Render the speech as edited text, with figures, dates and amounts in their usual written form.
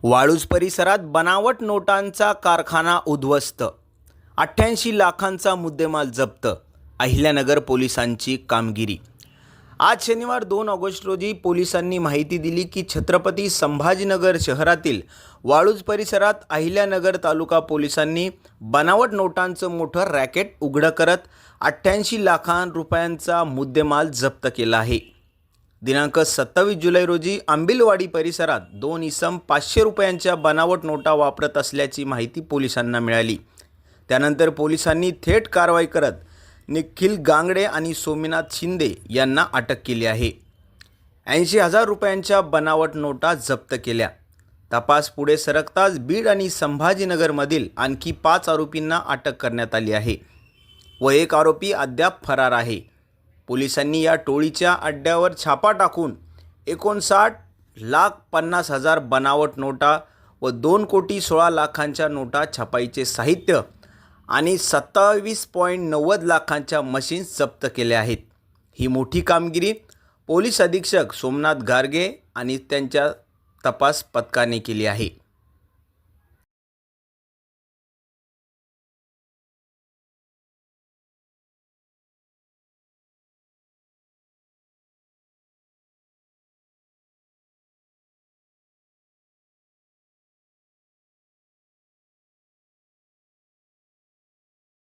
वाळूज परिसरात बनावट नोटांचा कारखाना उद्ध्वस्त, 88 लाखांचा मुद्देमाल जप्त, अहिल्यानगर पोलिसांची कामगिरी। आज शनिवार 2 ऑगस्ट रोजी पोलिसांनी माहिती दिली की छत्रपती संभाजीनगर शहरातील वाळूज परिसरात अहिल्यानगर तालुका पोलिसांनी बनावट नोटांचं मोठं रॅकेट उघड करत 88 लाख रुपयांचा मुद्देमाल जप्त केला आहे। दिनांक 27 जुलै रोजी आंबिलवाडी परिसरात 2 इसम 500 रुपयांच्या बनावट नोटा वापरत असल्याची माहिती पोलिसांना मिळाली। त्यानंतर पोलिसांनी थेट कारवाई करत निखिल गांगडे आणि सोमनाथ शिंदे यांना अटक केली आहे। 80,000 रुपयांच्या बनावट नोटा जप्त केल्या। तपास पुढे सरकताच बीड आणि संभाजीनगरमधील आणखी 5 आरोपींना अटक करण्यात आली आहे व एक आरोपी अद्याप फरार आहे। पोलिसांनी या टोळीच्या अड्ड्यावर छापा टाकून 59,50,000 बनावट नोटा व 2,16 लाखांच्या नोटा छापाईचे साहित्य आणि 27.90 लाखांच्या मशीन्स जप्त केल्या आहेत। ही मोठी कामगिरी पोलीस अधीक्षक सोमनाथ गारगे आणि त्यांच्या तपास पथकाने केली आहे।